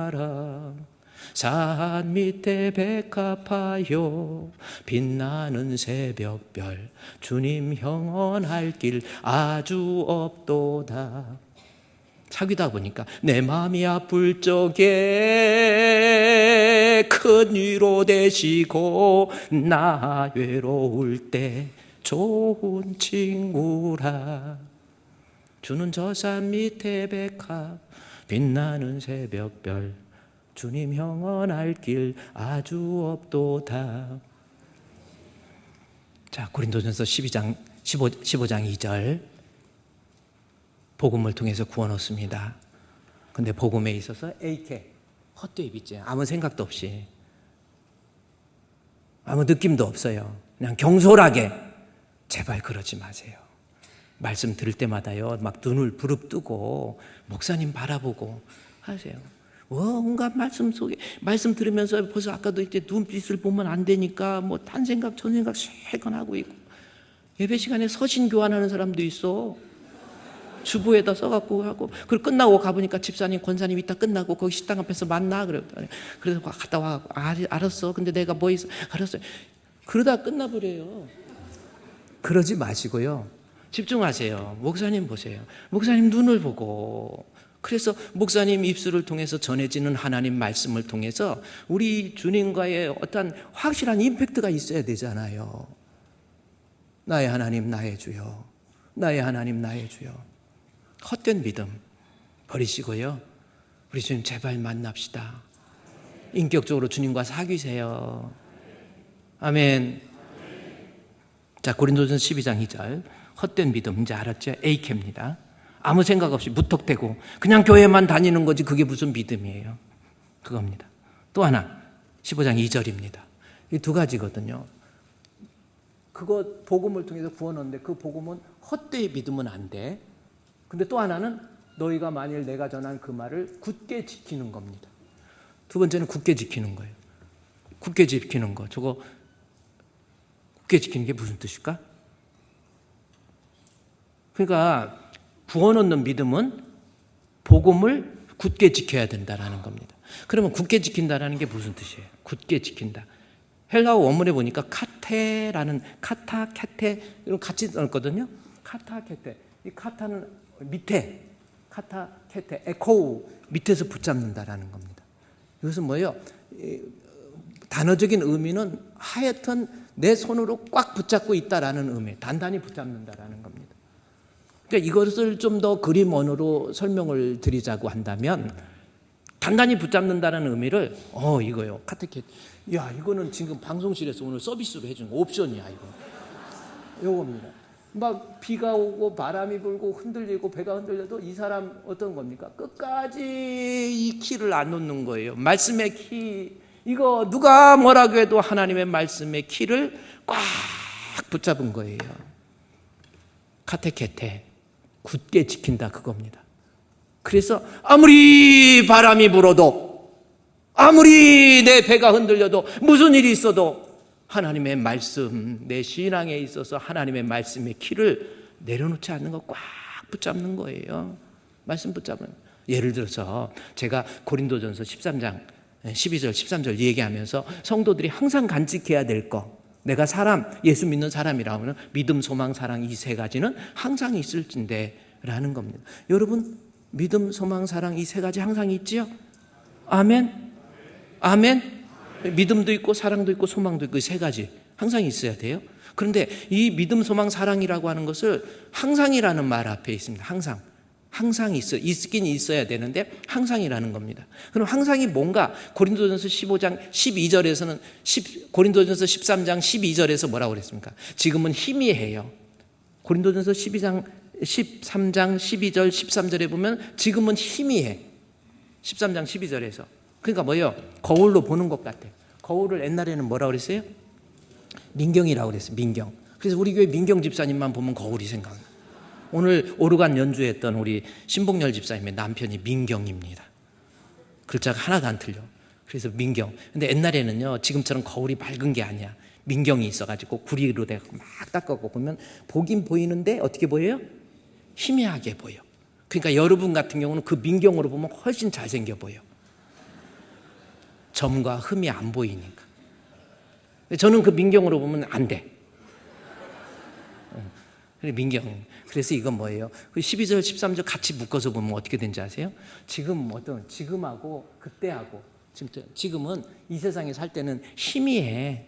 산 밑에 백합하여 빛나는 새벽별, 주님 형언할 길 아주 없도다. 사귀다 보니까 내 마음이 아플 적에 큰 위로 되시고, 나 외로울 때 좋은 친구라. 주는 저 산 밑에 백합, 빛나는 새벽별, 주님 형언할 길 아주 없도다. 자, 고린도전서 15장 2절. 복음을 통해서 구원 얻습니다. 근데 복음에 있어서 AK, 헛되이 믿지. 아무 생각도 없이, 아무 느낌도 없어요. 그냥 경솔하게. 제발 그러지 마세요. 말씀 들을 때마다요, 막 눈을 부릅뜨고 목사님 바라보고 하세요. 온갖 말씀 속에, 말씀 들으면서 벌써 아까도 이제 눈빛을 보면 안 되니까 뭐 딴 생각 전 생각 실컷 하고 있고, 예배 시간에 서신 교환하는 사람도 있어. 주부에다 써갖고 하고, 그리고 끝나고 가보니까 집사님, 권사님 이따 끝나고 거기 식당 앞에서 만나 그랬더니, 그래서 갔다 와갖고 알았어. 근데 내가 뭐 있어? 알았어요. 그러다 끝나버려요. 그러지 마시고요, 집중하세요. 목사님 보세요. 목사님 눈을 보고, 그래서 목사님 입술을 통해서 전해지는 하나님 말씀을 통해서 우리 주님과의 어떤 확실한 임팩트가 있어야 되잖아요. 나의 하나님, 나의 주여. 나의 하나님, 나의 주여. 헛된 믿음 버리시고요, 우리 주님 제발 만납시다. 인격적으로 주님과 사귀세요. 아멘. 자, 고린도전서 12장 2절. 헛된 믿음, 이제 알았죠? AK입니다. 아무 생각 없이 무턱대고 그냥 교회만 다니는 거지, 그게 무슨 믿음이에요? 그겁니다. 또 하나, 15장 2절입니다. 이 두 가지거든요. 그거 복음을 통해서 구원 얻는데, 그 복음은 헛되이 믿으면 안 돼. 근데 또 하나는 너희가 만일 내가 전한 그 말을 굳게 지키는 겁니다. 두 번째는 굳게 지키는 거예요. 굳게 지키는 거. 저거 굳게 지키는 게 무슨 뜻일까? 그러니까 구원 얻는 믿음은 복음을 굳게 지켜야 된다라는 겁니다. 그러면 굳게 지킨다라는 게 무슨 뜻이에요? 굳게 지킨다. 헬라어 원문에 보니까 카테라는, 카타, 캐테 이런 같이 넣었거든요. 카타, 캐테. 이 카타는 밑에, 카타, 캐테, 에코우 밑에서 붙잡는다라는 겁니다. 이것은 뭐예요? 단어적인 의미는 하여튼 내 손으로 꽉 붙잡고 있다라는 의미, 단단히 붙잡는다라는 겁니다. 그러니까 이것을 좀 더 그림언어로 설명을 드리자고 한다면 단단히 붙잡는다는 의미를 이거요. 카테켓. 야, 이거는 지금 방송실에서 오늘 서비스로 해준 옵션이야, 이거. 요겁니다. 막 비가 오고 바람이 불고 흔들리고 배가 흔들려도 이 사람 어떤 겁니까? 끝까지 이 키를 안 놓는 거예요. 말씀의 키. 이거 누가 뭐라고 해도 하나님의 말씀의 키를 꽉 붙잡은 거예요. 카테케테. 굳게 지킨다, 그겁니다. 그래서 아무리 바람이 불어도, 아무리 내 배가 흔들려도, 무슨 일이 있어도 하나님의 말씀, 내 신앙에 있어서 하나님의 말씀의 키를 내려놓지 않는 거 꽉 붙잡는 거예요. 말씀 붙잡는. 예를 들어서 제가 고린도전서 13장 12절 13절 얘기하면서 성도들이 항상 간직해야 될 거, 내가 예수 믿는 사람이라 하면 믿음, 소망, 사랑 이 세 가지는 항상 있을진데 라는 겁니다. 여러분, 믿음, 소망, 사랑 이 세 가지 항상 있지요? 아멘? 아멘? 믿음도 있고 사랑도 있고 소망도 있고 이 세 가지 항상 있어야 돼요. 그런데 이 믿음, 소망, 사랑이라고 하는 것을 항상이라는 말 앞에 있습니다. 항상 있긴 있어야 되는데 항상이라는 겁니다. 그럼 항상이 뭔가? 고린도전서 15장 12절에서는 고린도전서 13장 12절에서 뭐라고 그랬습니까? 지금은 희미해요. 고린도전서 13장 12절 13절에 보면 지금은 희미해. 13장 12절에서. 그러니까 뭐예요? 거울로 보는 것 같아. 거울을 옛날에는 뭐라고 그랬어요? 민경이라고 그랬어요. 민경. 그래서 우리 교회 민경 집사님만 보면 거울이 생각나. 오늘 오르간 연주했던 우리 신봉열 집사님의 남편이 민경입니다. 글자가 하나도 안 틀려. 그래서 민경. 근데 옛날에는요, 지금처럼 거울이 맑은 게 아니야. 민경이 있어가지고 구리로 돼갖고 막 닦아고 보면 보긴 보이는데 어떻게 보여요? 희미하게 보여. 그러니까 여러분 같은 경우는 그 민경으로 보면 훨씬 잘생겨 보여. 점과 흠이 안 보이니까. 저는 그 민경으로 보면 안 돼. 민경. 그래서 이건 뭐예요? 12절, 13절 같이 묶어서 보면 어떻게 되는지 아세요? 지금하고 그때하고, 지금은 이 세상에 살 때는 희미해.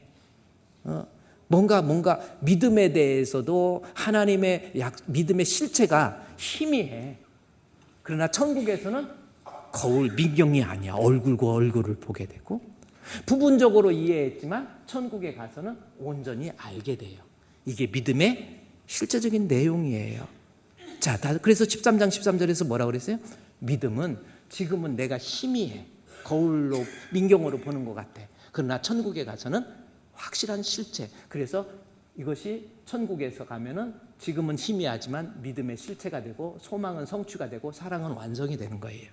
뭔가 믿음에 대해서도 하나님의 믿음의 실체가 희미해. 그러나 천국에서는 거울, 민경이 아니야. 얼굴과 얼굴을 보게 되고, 부분적으로 이해했지만 천국에 가서는 온전히 알게 돼요. 이게 믿음의 실제적인 내용이에요. 자, 그래서 13장 13절에서 뭐라고 그랬어요? 믿음은 지금은 내가 희미해. 거울로, 민경으로 보는 것 같아. 그러나 천국에 가서는 확실한 실체. 그래서 이것이 천국에서 가면은 지금은 희미하지만 믿음의 실체가 되고, 소망은 성취가 되고, 사랑은 완성이 되는 거예요.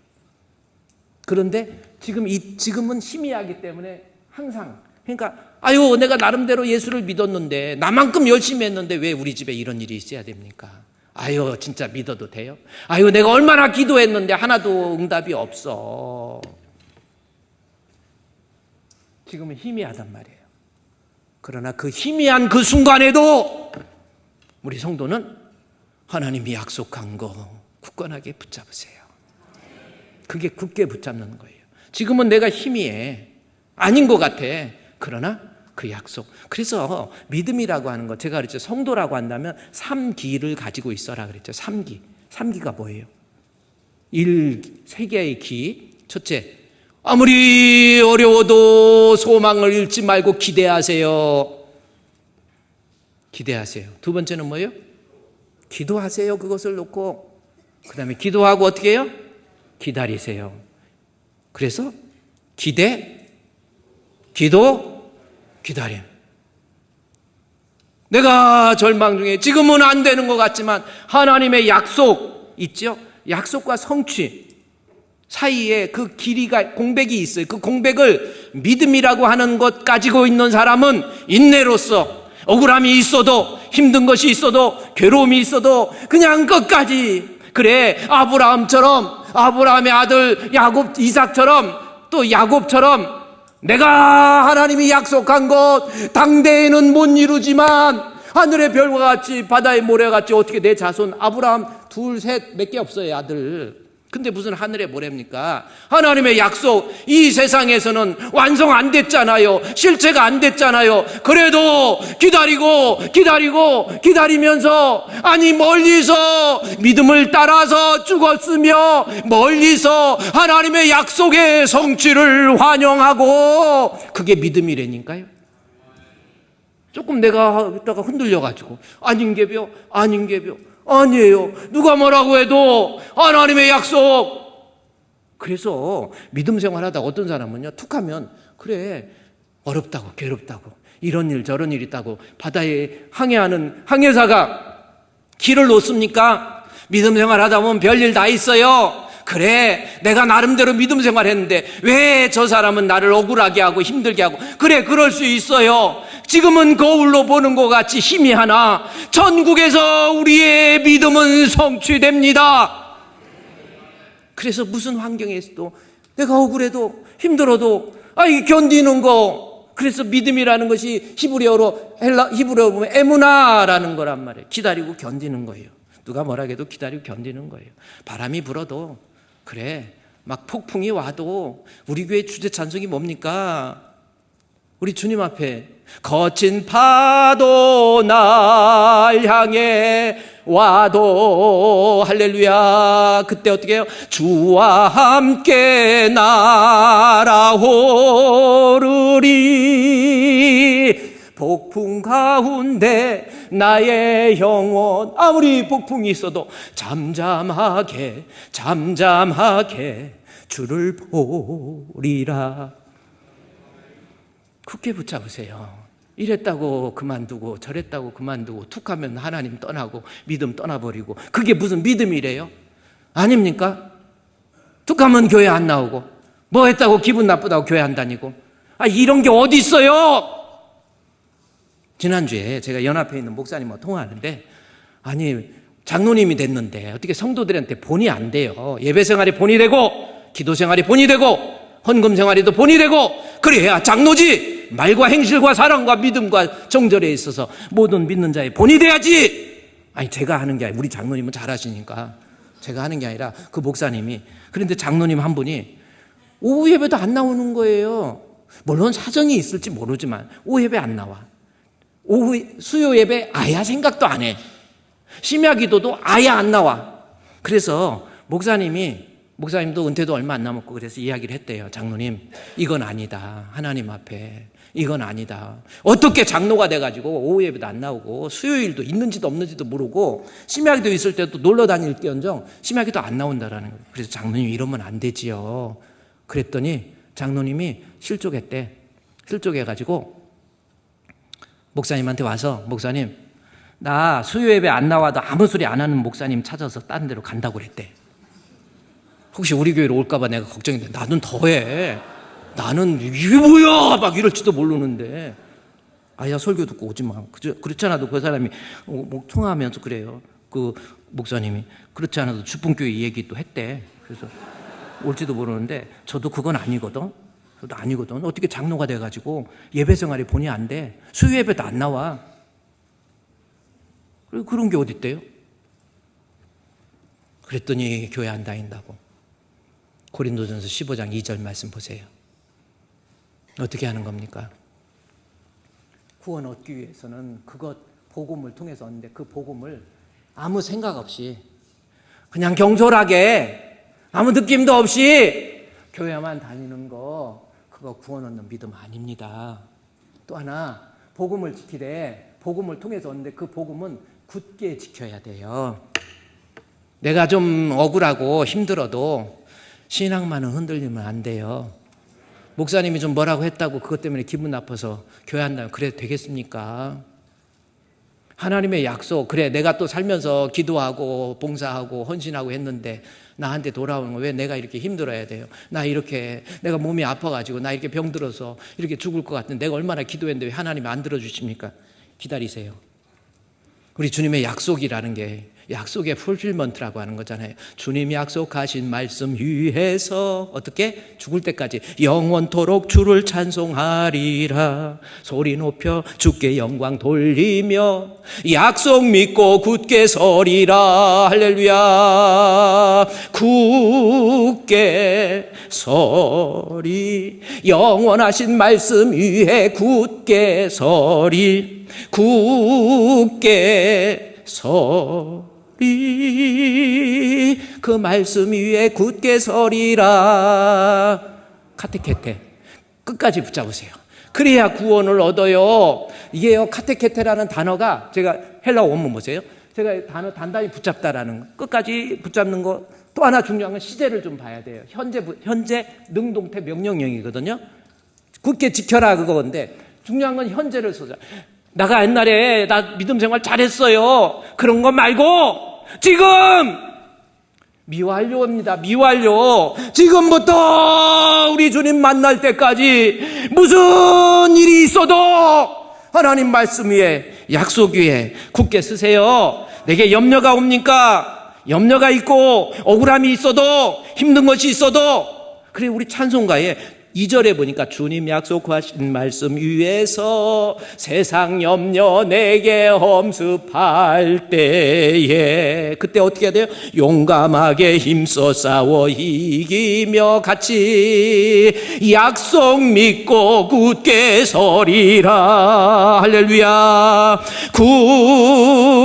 그런데 지금은 희미하기 때문에 항상, 그러니까 내가 나름대로 예수를 믿었는데, 나만큼 열심히 했는데 왜 우리 집에 이런 일이 있어야 됩니까? 진짜 믿어도 돼요? 내가 얼마나 기도했는데 하나도 응답이 없어. 지금은 희미하단 말이에요. 그러나 그 희미한 그 순간에도 우리 성도는 하나님이 약속한 거 굳건하게 붙잡으세요. 그게 굳게 붙잡는 거예요. 지금은 내가 희미해. 아닌 것 같아. 그러나 그 약속. 그래서 믿음이라고 하는 거, 제가 그랬죠. 성도라고 한다면 3기를 가지고 있어라 그랬죠. 3기. 3기가 뭐예요? 3개의 기. 첫째, 아무리 어려워도 소망을 잃지 말고 기대하세요. 기대하세요. 두 번째는 뭐예요? 기도하세요. 그것을 놓고. 그 다음에 기도하고 어떻게 해요? 기다리세요. 그래서 기도, 기다림. 내가 절망 중에 지금은 안 되는 것 같지만 하나님의 약속 있죠? 약속과 성취 사이에 그 길이가, 공백이 있어요. 그 공백을 믿음이라고 하는 것 가지고 있는 사람은 인내로서, 억울함이 있어도, 힘든 것이 있어도, 괴로움이 있어도 그냥 끝까지, 그래, 아브라함의 아들 야곱, 이삭처럼, 또 야곱처럼 내가 하나님이 약속한 것 당대에는 못 이루지만 하늘의 별과 같이 바다의 모래와 같이 어떻게 내 자손 아브라함 둘, 셋 몇 개 없어요, 아들. 근데 무슨 하늘의 모래입니까? 하나님의 약속, 이 세상에서는 완성 안 됐잖아요. 실체가 안 됐잖아요. 그래도 기다리면서, 아니 멀리서 믿음을 따라서 죽었으며 멀리서 하나님의 약속의 성취를 환영하고, 그게 믿음이라니까요. 조금 내가 이따가 흔들려가지고 아닌게벼 아니에요. 누가 뭐라고 해도 하나님의 약속. 그래서 믿음 생활하다가 어떤 사람은요, 툭하면 그래 어렵다고 괴롭다고 이런 일 저런 일 있다고 바다에 항해하는 항해사가 길을 놓습니까? 믿음 생활하다 보면 별일 다 있어요. 그래 내가 나름대로 믿음 생활했는데 왜 저 사람은 나를 억울하게 하고 힘들게 하고. 그래 그럴 수 있어요. 지금은 거울로 보는 것 같이 희미하나 천국에서 우리의 믿음은 성취됩니다. 그래서 무슨 환경에서도 내가 억울해도 힘들어도 견디는 거. 그래서 믿음이라는 것이 히브리어로 보면 에무나라는 거란 말이에요. 기다리고 견디는 거예요. 누가 뭐라 해도 기다리고 견디는 거예요. 바람이 불어도 그래 막 폭풍이 와도 우리 교회 주제 찬송이 뭡니까? 우리 주님 앞에 거친 파도 날 향해 와도 할렐루야. 그때 어떻게 해요? 주와 함께 날아오르리. 폭풍 가운데 나의 영혼, 아무리 폭풍이 있어도 잠잠하게 주를 보리라. 굳게 붙잡으세요. 이랬다고 그만두고 저랬다고 그만두고 툭하면 하나님 떠나고 믿음 떠나버리고, 그게 무슨 믿음이래요? 아닙니까? 툭하면 교회 안 나오고 뭐 했다고 기분 나쁘다고 교회 안 다니고, 이런 게 어디 있어요? 지난주에 제가 연합회 있는 목사님하고 통화하는데, 아니 장로님이 됐는데 어떻게 성도들한테 본이 안 돼요. 예배 생활이 본이 되고 기도 생활이 본이 되고 헌금 생활이도 본이 되고 그래야 장로지. 말과 행실과 사랑과 믿음과 정절에 있어서 모든 믿는 자의 본이 돼야지. 제가 하는 게 아니라 우리 장로님은 잘하시니까 제가 하는 게 아니라 그 목사님이. 그런데 장로님 한 분이 오후 예배도 안 나오는 거예요. 물론 사정이 있을지 모르지만 오후 예배 안 나와. 오후 수요 예배 아예 생각도 안 해. 심야 기도도 아예 안 나와. 그래서 목사님도 은퇴도 얼마 안 남았고 그래서 이야기를 했대요. 장로님, 이건 아니다. 하나님 앞에 이건 아니다. 어떻게 장로가 돼가지고 오후 예배도 안 나오고 수요일도 있는지도 없는지도 모르고 심야기도 있을 때도 놀러 다닐지언정 심야기도 안 나온다라는 거예요. 그래서 장로님 이러면 안 되지요. 그랬더니 장로님이 실족했대. 실족해가지고 목사님한테 와서, 목사님 나 수요 예배 안 나와도 아무 소리 안 하는 목사님 찾아서 다른 데로 간다고 그랬대. 혹시 우리 교회로 올까봐 내가 걱정인데, 나는 더해. 나는 이게 뭐야 막 이럴지도 모르는데, 야 설교 듣고 오지 마. 그렇지 않아도 그 사람이 통화하면서 그래요. 그 목사님이 그렇지 않아도 주풍교회 얘기 또 했대. 그래서 올지도 모르는데 저도 그건 아니거든. 어떻게 장로가 돼가지고 예배 생활이 본의 안 돼. 수요 예배도 안 나와. 그런 게 어디 있대요? 그랬더니 교회 안 다닌다고. 고린도전서 15장 2절 말씀 보세요. 어떻게 하는 겁니까? 구원 얻기 위해서는 그것 복음을 통해서 얻는데, 그 복음을 아무 생각 없이 그냥 경솔하게 아무 느낌도 없이 교회만 다니는 거, 그거 구원 얻는 믿음 아닙니다. 또 하나, 복음을 지키되 복음을 통해서 얻는데 그 복음은 굳게 지켜야 돼요. 내가 좀 억울하고 힘들어도 신앙만은 흔들리면 안 돼요. 목사님이 좀 뭐라고 했다고 그것 때문에 기분 나빠서 교회 안 나면 그래도 되겠습니까? 하나님의 약속, 그래 내가 또 살면서 기도하고 봉사하고 헌신하고 했는데 나한테 돌아오는 거 왜 내가 이렇게 힘들어야 돼요? 내가 몸이 아파가지고 나 이렇게 병들어서 이렇게 죽을 것 같은데 내가 얼마나 기도했는데 왜 하나님이 안 들어주십니까? 기다리세요. 우리 주님의 약속이라는 게 약속의 풀필먼트라고 하는 거잖아요. 주님이 약속하신 말씀 위해서 어떻게? 죽을 때까지 영원토록 주를 찬송하리라. 소리 높여 주께 영광 돌리며 약속 믿고 굳게 서리라. 할렐루야. 굳게 서리. 영원하신 말씀 위에 굳게 서리. 굳게 서리. 그 말씀 위에 굳게 서리라. 카테케테. 끝까지 붙잡으세요. 그래야 구원을 얻어요. 이게요, 카테케테라는 단어가, 제가 헬라어 원문 보세요. 제가 단어 단단히 붙잡다라는 거, 끝까지 붙잡는 거. 또 하나 중요한 건 시제를 좀 봐야 돼요. 현재 능동태 명령형이거든요. 굳게 지켜라 그건데, 중요한 건 현재를 써자. 나가 옛날에 나 믿음 생활 잘했어요. 그런 거 말고 지금 미완료입니다. 미완료. 지금부터 우리 주님 만날 때까지 무슨 일이 있어도 하나님 말씀 위에, 약속 위에 굳게 쓰세요. 내게 염려가 옵니까? 염려가 있고 억울함이 있어도, 힘든 것이 있어도. 그래, 우리 찬송가에 2절에 보니까 주님 약속하신 말씀 위에서 세상 염려 내게 험습할 때에, 그때 어떻게 해야 돼요? 용감하게 힘써 싸워 이기며 같이 약속 믿고 굳게 서리라. 할렐루야.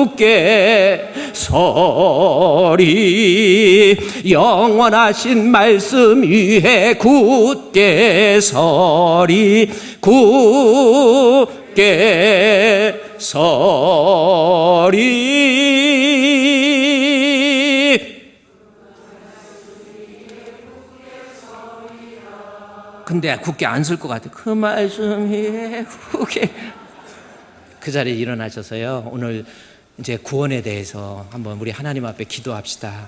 굳게 서리. 영원하신 말씀 위에 굳게 서리. 굳게 서리. 근데 굳게 안 설 것 같아. 그 말씀 위에 굳게. 그 자리에 일어나셔서요, 오늘 이제 구원에 대해서 한번 우리 하나님 앞에 기도합시다.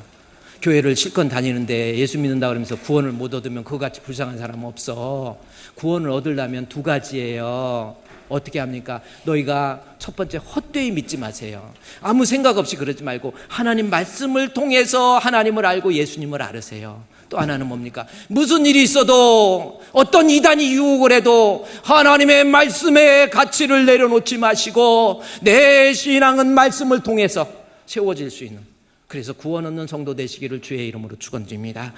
교회를 실컷 다니는데 예수 믿는다 그러면서 구원을 못 얻으면 그거같이 불쌍한 사람 없어. 구원을 얻으려면 두 가지예요. 어떻게 합니까? 너희가 첫 번째, 헛되이 믿지 마세요. 아무 생각 없이 그러지 말고 하나님 말씀을 통해서 하나님을 알고 예수님을 알으세요. 또 하나는 뭡니까? 무슨 일이 있어도, 어떤 이단이 유혹을 해도 하나님의 말씀의 가치를 내려놓지 마시고 내 신앙은 말씀을 통해서 세워질 수 있는, 그래서 구원 얻는 성도 되시기를 주의 이름으로 축원드립니다.